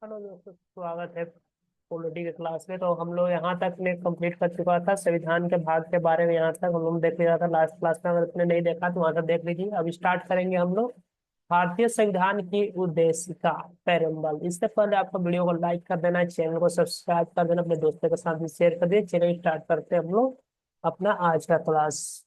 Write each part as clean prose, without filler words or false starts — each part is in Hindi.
हेलो दोस्तों, स्वागत है पॉलिटी के क्लास में। तो हम लोग यहाँ तक ने कंप्लीट कर चुका था संविधान के भाग के बारे में। यहाँ तक हम लोग देख लिया था लास्ट क्लास में। अगर आपने नहीं देखा तो वहाँ तक देख लीजिए। अब स्टार्ट करेंगे हम लोग भारतीय संविधान की उद्देशिका पैरम्बल। इससे पहले आपको वीडियो को लाइक कर देना है, चैनल को सब्सक्राइब कर देना, अपने दोस्तों के साथ भी शेयर कर दिए। चलिए स्टार्ट करते हैं हम लोग अपना आज का क्लास।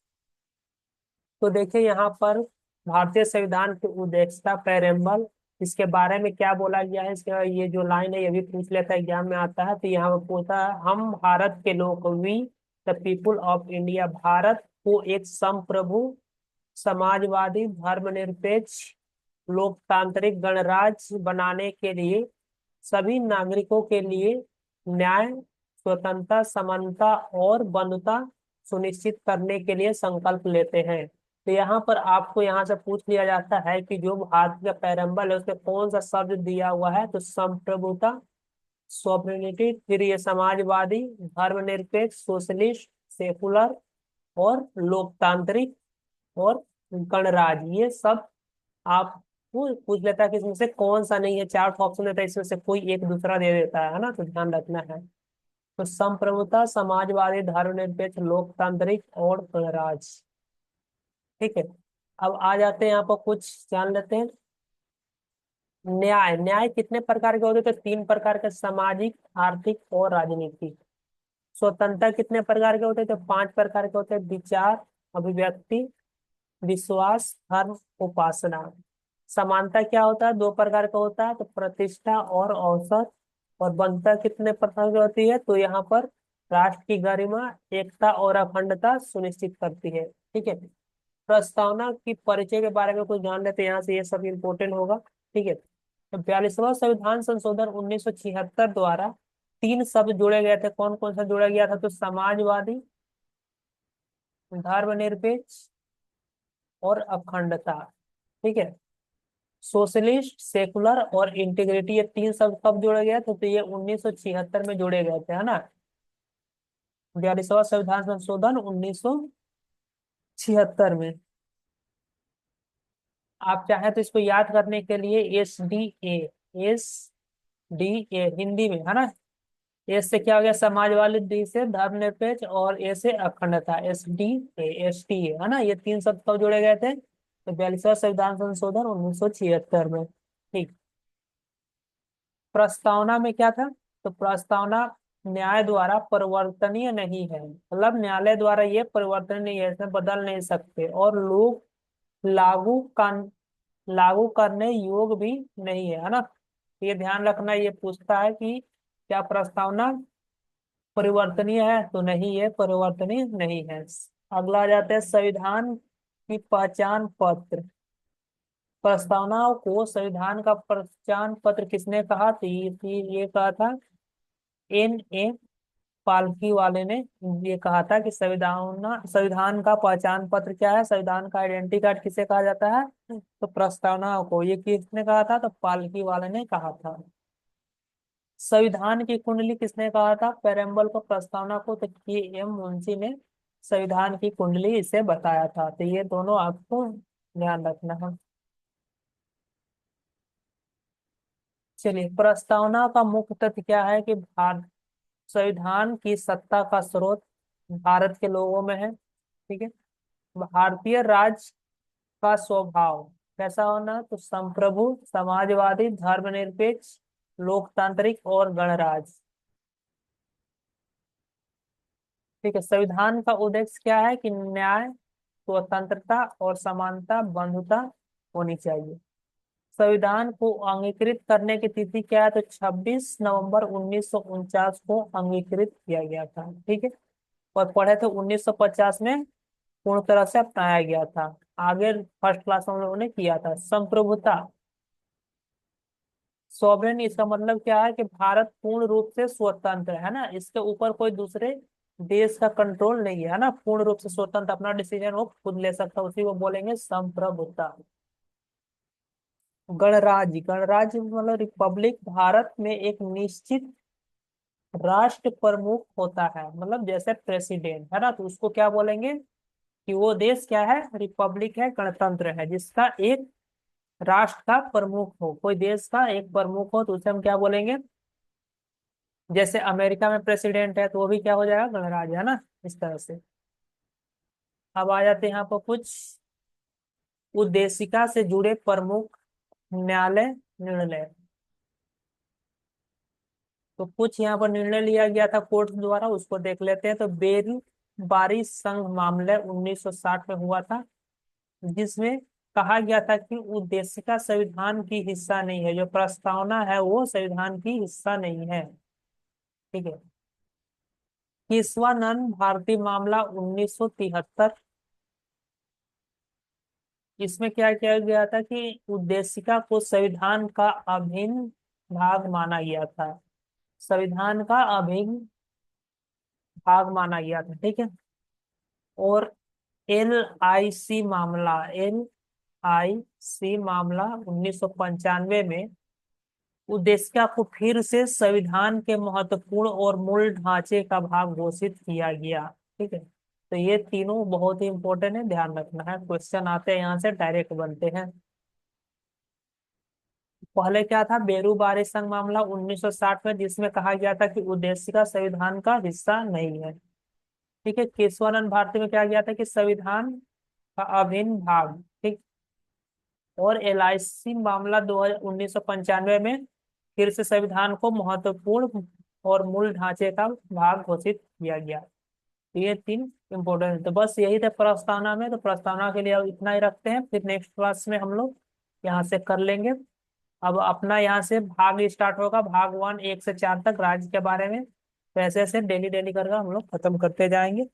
तो देखिए यहाँ पर भारतीय संविधान की उद्देशिका पैरेम्बल, इसके बारे में क्या बोला गया है। इसके ये जो लाइन है ये भी पूछ लेता है, एग्जाम में आता है। तो यहाँ पर पूछता है, हम भारत के लोग, we the people of India, Bharat को एक संप्रभु, समाजवादी, धर्मनिरपेक्ष, लोकतांत्रिक गणराज्य बनाने के लिए सभी नागरिकों के लिए न्याय, स्वतंत्रता, समानता और बंधुता सुनिश्चित करने के लिए संकल्प लेते हैं। तो यहाँ पर आपको यहाँ से पूछ लिया जाता है कि जो भारत का पैरम्बल है उसमें कौन सा शब्द दिया हुआ है। तो संप्रभुता, सॉवरेनिटी, फिर ये समाजवादी, धर्मनिरपेक्ष, सोशलिस्ट, सेकुलर और लोकतांत्रिक और गणराज्य, ये सब आपको पूछ लेता है कि इसमें से कौन सा नहीं है। चार ऑप्शन देता है, इसमें से कोई एक दूसरा दे देता है ना, तो ध्यान रखना है। तो संप्रभुता, समाजवादी, धर्मनिरपेक्ष, लोकतांत्रिक और गणराज्य। ठीक है। अब आ जाते हैं यहाँ पर, कुछ जान लेते हैं। न्याय, न्याय कितने प्रकार के होते हैं? तो तीन प्रकार के, सामाजिक, आर्थिक और राजनीतिक। स्वतंत्रता कितने प्रकार के होते हैं? तो पांच प्रकार के होते हैं, विचार, अभिव्यक्ति, विश्वास, धर्म, उपासना। समानता क्या होता है? दो प्रकार का होता है, तो प्रतिष्ठा और अवसर। और बंधुता कितने प्रकार की होती है? तो यहाँ पर राष्ट्र की गरिमा, एकता और अखंडता सुनिश्चित करती है। ठीक है। प्रस्तावना की परिचय के बारे में कुछ जान लेते हैं यहाँ से, ये सब इम्पोर्टेंट होगा। ठीक है। तो 42वां संविधान संशोधन 1976 द्वारा तीन शब्द जोड़े गए थे। कौन कौन सा जोड़ा गया था? तो समाजवादी, धर्मनिरपेक्ष और अखंडता। ठीक है। सोशलिस्ट, सेकुलर और इंटीग्रिटी, ये तीन शब्द कब जोड़े गए थे? तो ये 1976 में जोड़े गए थे, है ना। 42वां संविधान संशोधन 1976 में। आप चाहे तो इसको याद करने के लिए एस डी ए हिंदी में, है ना। एस से क्या हो गया? समाजवादी, डी से धर्मनिरपेक्ष और ए से अखंडता, एस टी ए है ना। ये तीन शब्द कब जोड़े गए थे? तो 42वां संविधान संशोधन 1976 में। ठीक। प्रस्तावना में क्या था? तो प्रस्तावना न्याय द्वारा परिवर्तनीय नहीं है, मतलब न्यायालय द्वारा ये परिवर्तन नहीं है, इसमें बदल नहीं सकते। और लोग लागू कर लागू करने योग्य भी नहीं है ना। ये ध्यान रखना, ये पूछता है कि क्या प्रस्तावना परिवर्तनीय है? तो नहीं, ये परिवर्तनीय नहीं है। अगला आ जाता है संविधान की पहचान पत्र। प्रस्तावनाओं को संविधान का पहचान पत्र किसने कहा? तो ये कहा था N. A. पालकी वाले ने। ये कहा था कि संविधान का पहचान पत्र क्या है, संविधान का आइडेंटिटी कार्ड किसे कहा जाता है? तो प्रस्तावनाओं को। ये किसने कहा था? तो पालकी वाले ने कहा था। संविधान की कुंडली किसने कहा था पेरेंबल को, प्रस्तावना को? तो K. M. मुंशी ने संविधान की कुंडली इसे बताया था। तो ये दोनों आपको ध्यान रखना है। चलिए, प्रस्तावना का मुख्य तथ्य क्या है कि भारत संविधान की सत्ता का स्रोत भारत के लोगों में है। ठीक है। भारतीय राज का स्वभाव कैसा होना? तो संप्रभु, समाजवादी, धर्मनिरपेक्ष, लोकतांत्रिक और गणराज्य। ठीक है। संविधान का उद्देश्य क्या है कि न्याय, स्वतंत्रता और समानता, बंधुता होनी चाहिए। संविधान को अंगीकृत करने की तिथि क्या है? तो 26 नवंबर 1949 को अंगीकृत किया गया था। ठीक है। और पढ़े थे 1950 में पूर्ण तरह से अपनाया गया था। आगे फर्स्ट क्लास में हम लोगों ने किया था। संप्रभुता, सॉवरेन, इसका मतलब क्या है कि भारत पूर्ण रूप से स्वतंत्र है ना, इसके ऊपर कोई दूसरे देश का कंट्रोल नहीं है ना। पूर्ण रूप से स्वतंत्र, अपना डिसीजन वो खुद ले सकता है, उसी को बोलेंगे संप्रभुता। गणराज्य, गणराज्य मतलब रिपब्लिक, भारत में एक निश्चित राष्ट्र प्रमुख होता है, मतलब जैसे प्रेसिडेंट है ना, तो उसको क्या बोलेंगे कि वो देश क्या है? रिपब्लिक है, गणतंत्र है, जिसका एक राष्ट्र का प्रमुख हो, कोई देश का एक प्रमुख हो तो उसे हम क्या बोलेंगे? जैसे अमेरिका में प्रेसिडेंट है तो वो भी क्या हो जाएगा? गणराज्य, है ना, इस तरह से। अब आ जाते हैं यहाँ पर कुछ उद्देशिका से जुड़े प्रमुख न्यायालय निर्णय। तो कुछ यहाँ पर निर्णय लिया गया था कोर्ट द्वारा, उसको देख लेते हैं। तो बेल बारी संघ मामले 1960 में हुआ था, जिसमें कहा गया था कि उद्देशिका संविधान की हिस्सा नहीं है, जो प्रस्तावना है वो संविधान की हिस्सा नहीं है। ठीक है। केशवानंद भारती मामला 1973, इसमें क्या किया गया था कि उद्देशिका को संविधान का अभिन्न भाग माना गया था। संविधान का अभिन्न भाग माना गया था। ठीक है। और एल आई सी मामला 1995 में उद्देशिका को फिर से संविधान के महत्वपूर्ण और मूल ढांचे का भाग घोषित किया गया। ठीक है। तो ये तीनों बहुत ही इंपॉर्टेंट है, ध्यान रखना है, क्वेश्चन आते हैं यहाँ से डायरेक्ट बनते हैं। पहले क्या था? बेरू बारी संघ मामला 1960 में, जिसमें कहा गया था कि उद्देशिका संविधान का हिस्सा नहीं है। ठीक है। केशवानंद भारती में क्या गया था कि संविधान का अभिन्न भाग। ठीक। और एलआईसी मामला 1995 में फिर से संविधान को महत्वपूर्ण और मूल ढांचे का भाग घोषित किया गया। तो ये तीन इंपॉर्टेंट है। तो बस यही थे प्रस्तावना में। तो प्रस्तावना के लिए अब इतना ही रखते हैं, फिर नेक्स्ट क्लास में हम लोग यहाँ से कर लेंगे। अब अपना यहाँ से भाग स्टार्ट होगा, भाग 1 1 से 4 तक राज्य के बारे में। तो ऐसे ऐसे डेली डेली करके हम लोग खत्म करते जाएंगे।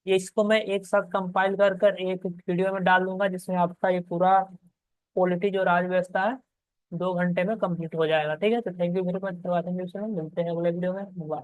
ये इसको मैं एक साथ कंपाइल कर कर एक वीडियो में डाल दूंगा, जिसमें आपका ये पूरा पॉलिटी जो राज व्यवस्था है 2 घंटे में कंप्लीट हो जाएगा। ठीक है। तो thank you very much for watching, मिलते हैं अगले वीडियो में। बाय।